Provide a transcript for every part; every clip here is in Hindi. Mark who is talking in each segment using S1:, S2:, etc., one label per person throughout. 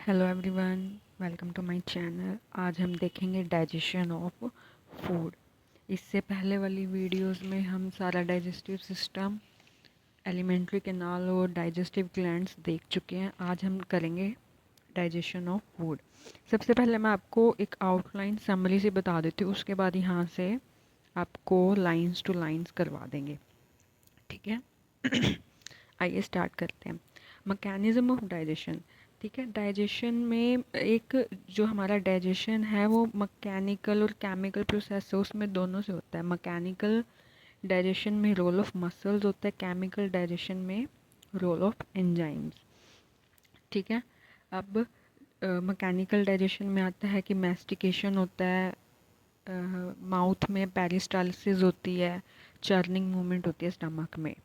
S1: Hello everyone, welcome to my channel. आज हम देखेंगे डाइजेशन ऑफ फूड। इससे पहले वाली वीडियोस में हम सारा डाइजेस्टिव सिस्टम, एलिमेंट्री कैनाल और डाइजेस्टिव ग्लैंड्स देख चुके हैं। आज हम करेंगे डाइजेशन ऑफ फूड। सबसे पहले मैं आपको एक आउटलाइन समरी से बता देती हूँ, उसके बाद यहाँ से आपको लाइंस टू लाइंस करवा देंगे, ठीक है। आइए स्टार्ट करते हैं। मैकेनिज्म ऑफ डाइजेशन, ठीक है। डाइजेशन में एक जो हमारा डाइजेशन है वो मैकेनिकल और केमिकल प्रोसेस है, उसमें दोनों से होता है। मैकेनिकल डाइजेशन में रोल ऑफ मसल्स होता है, केमिकल डाइजेशन में रोल ऑफ एंजाइम्स, ठीक है। अब मैकेनिकल डाइजेशन में आता है कि मैस्टिकेशन होता है, माउथ में पेरिस्टालसिस होती है, चर्निंग मूवमेंट होती है स्टमक में,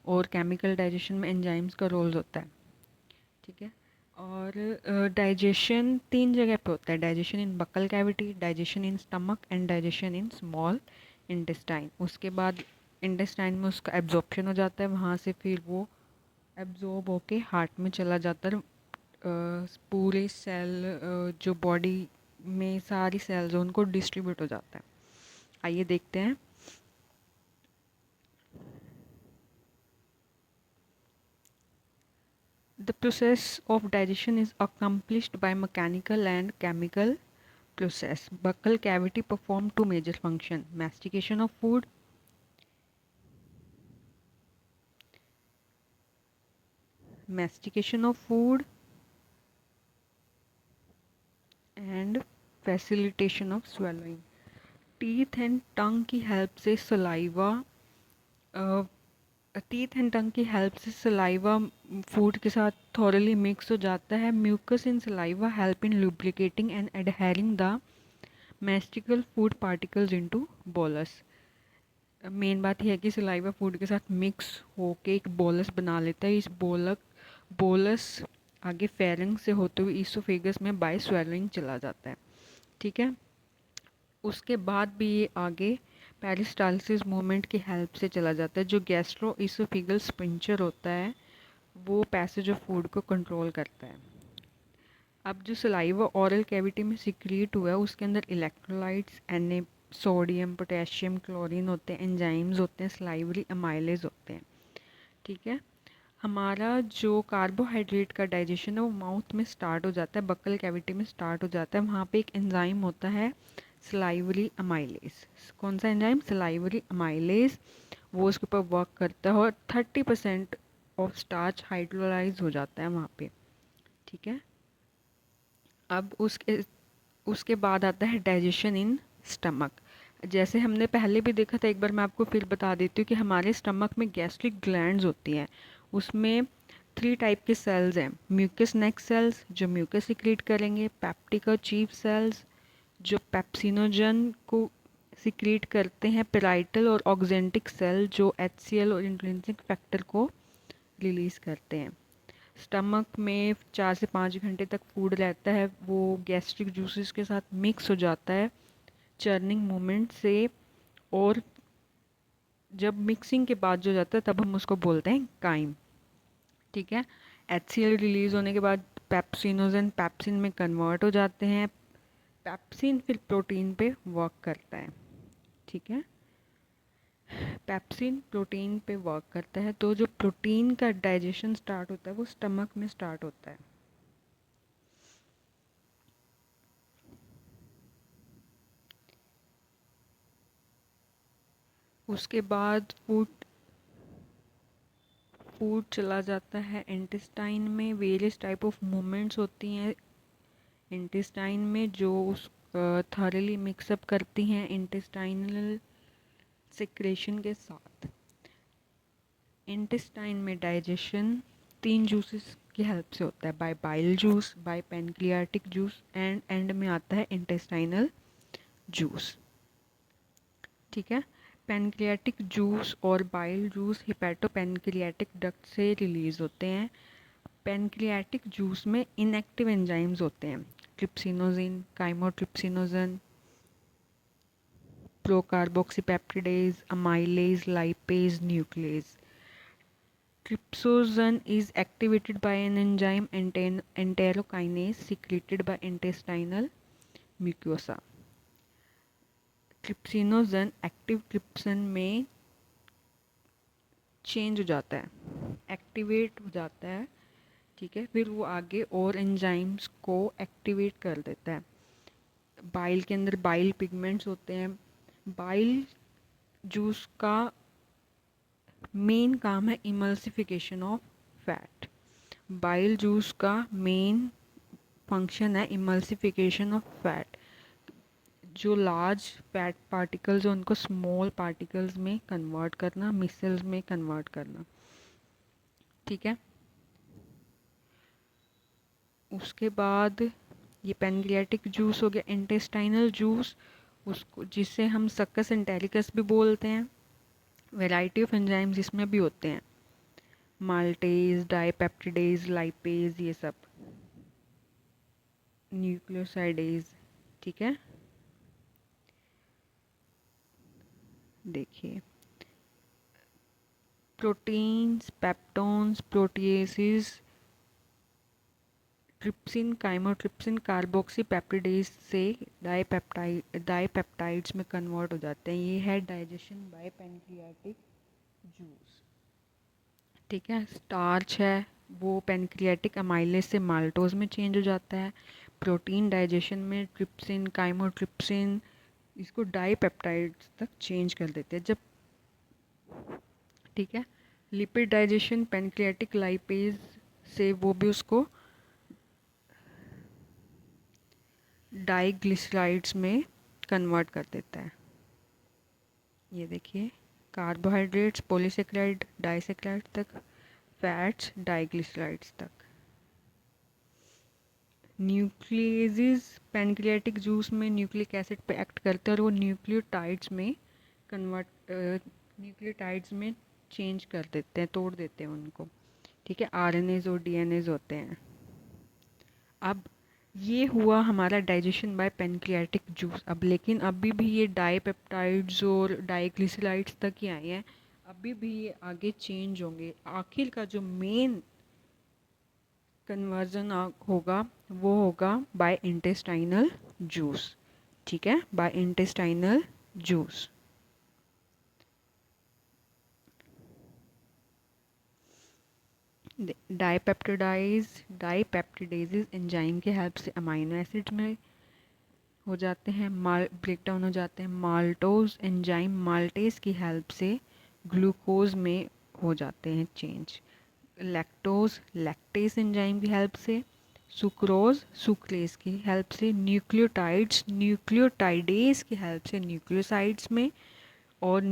S1: और केमिकल डाइजेशन में एंजाइम्स का रोल होता है, ठीक है। और डाइजेशन तीन जगह पे होता है: digestion in buccal cavity, digestion in stomach and digestion in small intestine. उसके बाद इंटेस्टाइन में उसका एब्जॉर्प्शन हो जाता है, वहाँ से फिर वो एब्जॉर्ब होके हार्ट में चला जाता है। पूरे सेल, जो बॉडी में सारी सेल्स हैं उनको डिस्ट्रीब्यूट हो जाता है। आइए देखते हैं। The process of digestion is accomplished by mechanical and chemical process. Buccal cavity perform two major functions: mastication of food and facilitation of swallowing. Teeth and tongue की हेल्प से सलाइवा टीथ एंड टंग की हेल्प से सलाइवा फूड के साथ थॉरली मिक्स हो जाता है। Mucus in saliva help in lubricating and adhering the masticated food particles into bolus. Main बात यह है कि सलाइवा फूड के साथ मिक्स होके एक बोलस बना लेता है। इस बोलस आगे फेरिंग से होते हुए ईसोफेगस में बाय स्वेलिंग चला जाता है, ठीक है। उसके बाद भी ये आगे पेरिस्टालसिस मूवमेंट की हेल्प से चला जाता है। जो गैस्ट्रो ईसोफेगल स्पिंचर होता है वो पैसेज ऑफ फूड को कंट्रोल करता है। अब जो सलाइवा ओरल कैविटी में सिक्रीट हुआ है उसके अंदर इलेक्ट्रोलाइट्स, सोडियम, पोटेशियम, क्लोरीन होते हैं, एंजाइम्स होते हैं, स्लाइवरी अमाइलेज होते हैं, ठीक है। हमारा जो कार्बोहाइड्रेट का डाइजेशन है वो माउथ में स्टार्ट हो जाता है, बक्कल कैविटी में स्टार्ट हो जाता है। वहाँ पे एक एंजाइम होता है स्लाइवरी अमाइलेज। कौन सा एंजाइम? Salivary amylase. वो उसके ऊपर वर्क करता है और 30% ऑफ स्टार्च हाइड्रोलाइज हो जाता है वहाँ पे, ठीक है। अब उसके बाद आता है डाइजेशन इन स्टमक। जैसे हमने पहले भी देखा था, एक बार मैं आपको फिर बता देती हूँ कि हमारे स्टमक में गैस्ट्रिक ग्लैंड्स होती हैं। उसमें 3 टाइप के सेल्स हैं: म्यूकस नेक सेल्स जो म्यूकस सिक्रीट करेंगे, पेप्टिक और चीफ सेल्स जो पेप्सिनोजन को सिक्रीट करते हैं, पेराइटल और ऑक्जेंटिक सेल जो HCl और इंट्रिंसिक फैक्टर को रिलीज़ करते हैं। स्टमक में 4 से 5 घंटे तक फूड रहता है, वो गैस्ट्रिक जूसेस के साथ मिक्स हो जाता है चर्निंग मूवमेंट से। और जब मिक्सिंग के बाद जो जाता है तब हम उसको बोलते हैं काइम, ठीक है। HCl रिलीज होने के बाद पेप्सिनोजन पेप्सिन में कन्वर्ट हो जाते हैं। पेप्सिन फिर प्रोटीन पे वर्क करता है, ठीक है। पेप्सिन प्रोटीन पे वर्क करता है, तो जो प्रोटीन का डाइजेशन स्टार्ट होता है वो स्टमक में स्टार्ट होता है। उसके बाद फूड फूड चला जाता है इंटेस्टाइन में। वेरियस टाइप ऑफ मूवमेंट्स होती हैं इंटेस्टाइन में जो उस थॉरली मिक्सअप करती हैं इंटेस्टाइनल सिक्रेशन के साथ। इंटेस्टाइन में डाइजेशन 3 जूसेस की हेल्प से होता है: by bile juice, by pancreatic juice and and में आता है इंटेस्टाइनल जूस, ठीक है। पेनक्रियाटिक जूस और बाइल जूस हिपैटोपेनक्रियाटिक डक्ट से रिलीज होते हैं। पेनक्रियाटिक जूस में इनएक्टिव एंजाइम्स होते हैं: trypsinogen, chymotrypsinogen, procarboxypeptidase, amylase, lipase, nuclease. Tryptosan is activated by an enzyme enterokinase secreted by intestinal mucosa. Trypsinogen active trypsin में चेंज हो जाता है, एक्टिवेट हो जाता है, ठीक है। फिर वो आगे और एंजाइम्स को एक्टिवेट कर देता है। बाइल के अंदर बाइल पिगमेंट्स होते हैं। बाइल जूस का मेन काम है emulsification of fat. Bile juice का मेन फंक्शन है इमल्सिफिकेशन ऑफ फैट। जो लार्ज फैट पार्टिकल्स हैं उनको स्मॉल पार्टिकल्स में कन्वर्ट करना, मिसल्स में कन्वर्ट करना, ठीक है। उसके बाद ये पैनक्रियाटिक जूस हो गया। इंटेस्टाइनल जूस, उसको जिसे हम सक्कस एंटेरिकस भी बोलते हैं। वैरायटी ऑफ एंजाइम्स इसमें भी होते हैं, माल्टेज, डाइपेप्टिडेज, लाइपेज, ये सब, न्यूक्लियोसाइडेज, ठीक है। देखिए, proteins, peptones, proteases, trypsin, chymotrypsin, carboxy peptidase से डाइपेप्टाइड्स में कन्वर्ट हो जाते हैं। ये है डाइजेशन बाय पैनक्रियाटिक जूस, ठीक है। स्टार्च है वो पैनक्रियाटिक अमाइलेज से माल्टोज में चेंज हो जाता है। प्रोटीन डाइजेशन में ट्रिप्सिन, काइमोट्रिप्सिन, इसको डाइपेप्टाइड्स तक चेंज कर देते हैं जब, ठीक है। लिपिड डाइजेशन पैनक्रियाटिक लाइपेज से वो भी उसको डाइग्लिसराइड्स में कन्वर्ट कर देता है। ये देखिए, कार्बोहाइड्रेट्स पॉलीसेक्राइड डाइसेक्राइड तक, फैट्स डाइग्लिसराइड्स तक। न्यूक्लियेजेस पैनक्रियाटिक जूस में न्यूक्लिक एसिड पे एक्ट करते हैं और वो न्यूक्लियोटाइड्स में कन्वर्ट न्यूक्लियोटाइड्स में चेंज कर देते हैं, तोड़ देते हैं उनको, ठीक है। आरएनएज और डीएनएज होते हैं। अब ये हुआ हमारा डाइजेशन बाय पैनक्रियाटिक जूस। अब लेकिन अभी भी ये डाइपेप्टाइड्स और डाइग्लिसराइड्स तक ही आए हैं, अभी भी ये आगे चेंज होंगे। आखिर का जो मेन कन्वर्जन होगा वो होगा बाय इंटेस्टाइनल जूस, ठीक है, बाय इंटेस्टाइनल जूस। डाइपेप्टिडेज एंजाइम के हेल्प से अमाइनो एसिड में हो जाते हैं, ब्रेक डाउन हो जाते हैं। माल्टोज एंजाइम माल्टेज की हेल्प से ग्लूकोज में हो जाते हैं चेंज। लैक्टोज लैक्टेज एंजाइम की हेल्प से, सुक्रोज सुक्रेज की हेल्प से, न्यूक्लियोटाइड्स न्यूक्लियोटाइडेज की हेल्प से न्यूक्लियोसाइड्स में, और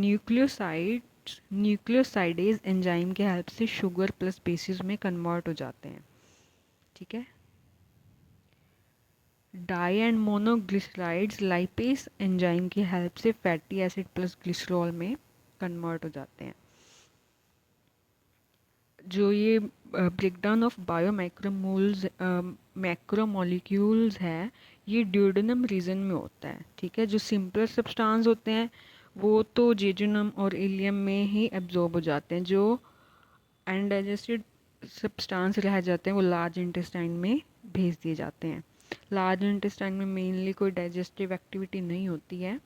S1: न्यूक्लियोसाइडेज एंजाइम की हेल्प से शुगर प्लस बेसिस में कन्वर्ट हो जाते हैं, ठीक है। Die and monoglycerides lipase enzyme की हेल्प से फैटी एसिड प्लस ग्लिसरॉल में कन्वर्ट हो जाते हैं। जो ये ब्रेकडाउन ऑफ बायोमाइक्रोमोल्स मैक्रोमोलिक्यूल्स है, ये ड्यूडेनम रीजन में होता है, ठीक है। जो सिंपलर सब्सटेंस होते हैं वो तो जेजुनम और इलियम में ही एब्जॉर्ब हो जाते हैं। जो अनडाइजेस्टेड सब्सटेंस रह जाते हैं वो लार्ज इंटेस्टाइन में भेज दिए जाते हैं। लार्ज इंटेस्टाइन में मेनली कोई डाइजेस्टिव एक्टिविटी नहीं होती है,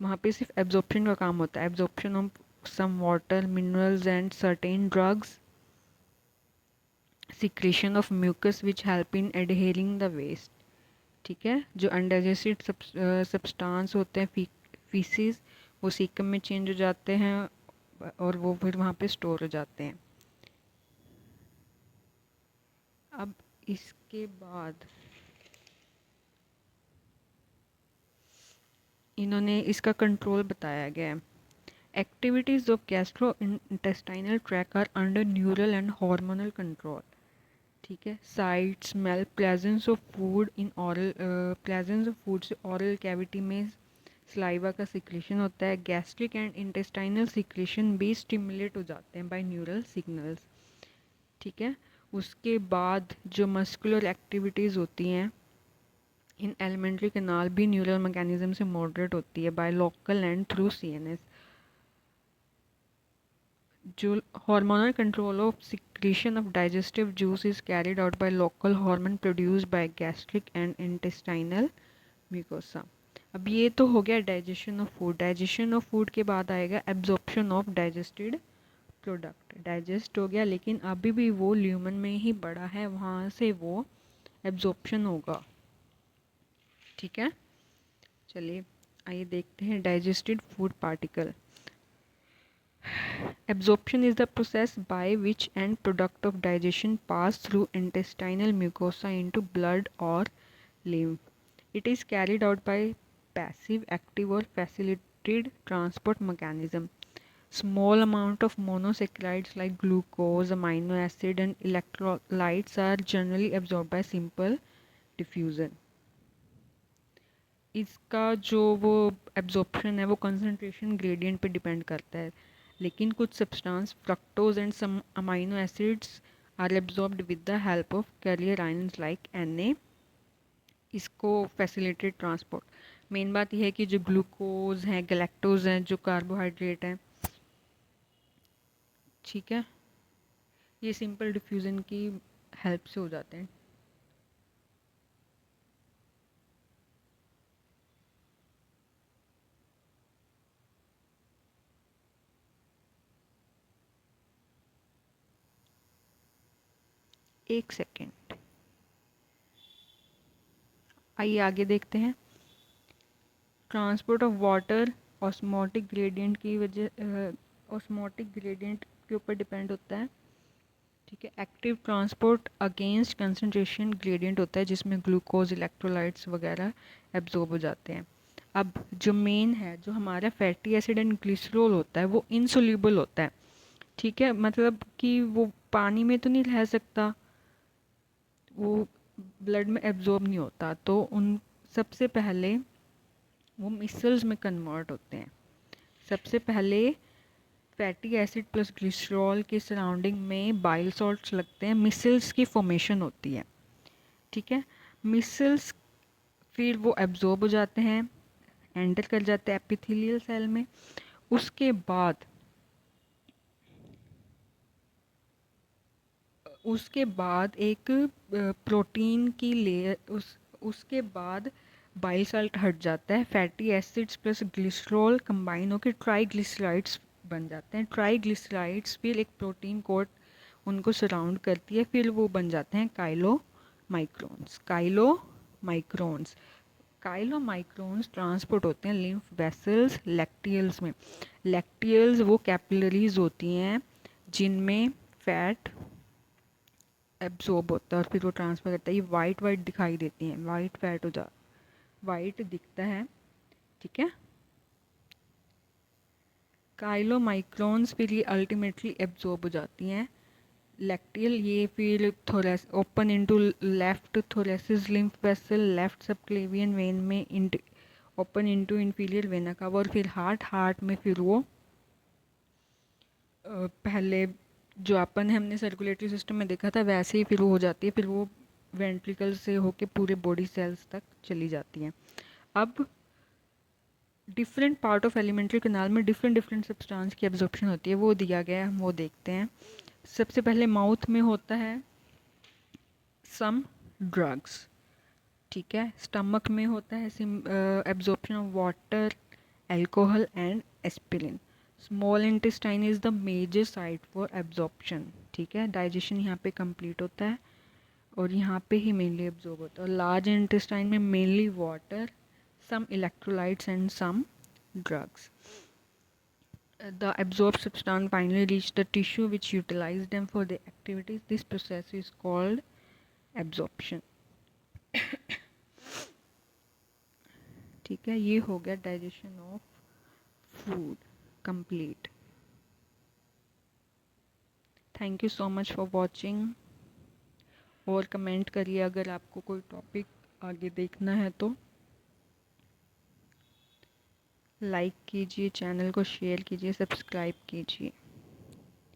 S1: वहाँ पे सिर्फ एब्जॉर्प्शन का काम होता है। Absorption of some water, minerals and certain drugs, secretion of mucus which help in adhering the waste, ठीक है। जो अनडाइजेस्टेड सब्सटेंस होते हैं फीसिस, वो सीकम में चेंज हो जाते हैं और वो फिर वहाँ पे स्टोर हो जाते हैं। अब इसके बाद इन्होंने इसका कंट्रोल बताया गया है। Activities of gastro intestinal tract are under neural and hormonal control, ठीक है। Sight, smell, presence of food in oral, presence of food से ऑरल कैविटी में सलाइवा का सिक्रेशन होता है। गैस्ट्रिक एंड इंटेस्टाइनल सिक्रेशन भी स्टिमुलेट हो जाते हैं बाय न्यूरल सिग्नल्स, ठीक है। उसके बाद जो मस्कुलर एक्टिविटीज़ होती हैं इन एलिमेंट्री कैनाल भी न्यूरल मैकेनिज्म से मॉडरेट होती है by local and through CNS. जो hormonal control of secretion of digestive juice is carried out by local hormone produced by gastric and intestinal mucosa. अब ये तो हो गया digestion of food. Digestion of food के बाद आएगा absorption of digested product. Digest हो गया, लेकिन अभी भी वो ल्यूमन में ही पड़ा है, वहाँ से वो एब्जॉर्प्शन होगा. ठीक है, चलिए आइए देखते हैं digested food particle. Absorption is the process by which end product of digestion pass through intestinal mucosa into blood or lymph. It is carried out by passive, active or facilitated transport mechanism. Small amount of monosaccharides like glucose, amino acid and electrolytes are generally absorbed by simple diffusion. इसका जो वो एब्जॉर्प्शन है वो कंसंट्रेशन ग्रेडियंट पे डिपेंड करता है, लेकिन कुछ substance fructose and some amino acids are absorbed with the help of carrier ions like Na. इसको फैसिलिटेट ट्रांसपोर्ट. मेन बात यह है कि जो ग्लूकोज है, गैलेक्टोज हैं, जो कार्बोहाइड्रेट हैं, ठीक है, ये सिंपल डिफ्यूज़न की हेल्प से हो जाते हैं. एक सेकेंड, आइए आगे देखते हैं. Transport of water osmotic gradient की वजह, ऑस्मोटिक ग्रेडियंट के ऊपर डिपेंड होता है. ठीक है, active transport against concentration gradient होता है, जिसमें ग्लूकोज, इलेक्ट्रोलाइट्स वगैरह एब्जॉर्ब हो जाते हैं. अब जो मेन है, जो हमारा फैटी एसिड एंड ग्लिसरॉल होता है, वो इनसोल्यूबल होता है. ठीक है, मतलब कि वो पानी में तो नहीं रह सकता, वो ब्लड में एब्जॉर्ब नहीं होता, तो उन सबसे पहले वो मिसल्स में कन्वर्ट होते हैं. सबसे पहले फैटी एसिड प्लस ग्लिसरॉल के सराउंडिंग में बाइल सॉल्ट्स लगते हैं, मिसल्स की फॉर्मेशन होती है. ठीक है, मिसल्स फिर वो एब्जॉर्ब हो जाते हैं, एंटर कर जाते हैं एपिथेलियल सेल में. उसके बाद एक प्रोटीन की लेयर, उसके बाद बाइल साल्ट हट जाता है. Fatty acids plus glycerol combine होकर ट्राईग्लिसराइड्स बन जाते हैं. ट्राईग्लिसराइड्स फिर एक प्रोटीन कोट उनको सराउंड करती है, फिर वो बन जाते हैं काइलोमाइक्रोन्स. काइलोमाइक्रोन्स ट्रांसपोर्ट होते हैं लिम्फ वेसल्स, लैक्टियल्स में. लैक्टियल्स वो कैपिलरीज होती हैं जिनमें फैट एब्जॉर्ब होता है और फिर वो ट्रांसफ़र करता है. ये वाइट वाइट दिखाई देती हैं, वाइट फैट हो जा वाइट दिखता है. ठीक है, काइलोमाइक्रोन्स फिर ये अल्टीमेटली एब्जॉर्ब हो जाती हैं. लैक्टियल ये फिर thoracic open into left thoracic lymph vessel, left subclavian vein में ओपन इनटू इंफीरियर वेना का, और फिर हार्ट में फिर वो पहले जो अपन हमने सर्कुलेटरी सिस्टम में देखा था वैसे ही फिर वो हो जाती है, फिर वो वेंट्रिकल से होके पूरे बॉडी सेल्स तक चली जाती हैं. अब different part of alimentary canal में डिफरेंट डिफरेंट सब्सटेंस की एब्जॉर्प्शन होती है, वो दिया गया है, हम वो देखते हैं. सबसे पहले माउथ में होता है सम ड्रग्स. ठीक है, स्टमक में होता है absorption of water, alcohol and aspirin. Small intestine is the major site for absorption. ठीक है, डाइजेशन यहाँ पे कंप्लीट होता है और यहाँ पे ही मेनली एब्जॉर्ब होता है. और लार्ज इंटेस्टाइन में mainly water, some electrolytes and some drugs. The absorbed substance finally reach the tissue which utilize them for their activities. This process is called absorption. ठीक है, ये हो गया digestion of food complete. Thank you so much for watching. और कमेंट करिए अगर आपको कोई टॉपिक आगे देखना है तो. लाइक कीजिए, चैनल को शेयर कीजिए, सब्सक्राइब कीजिए.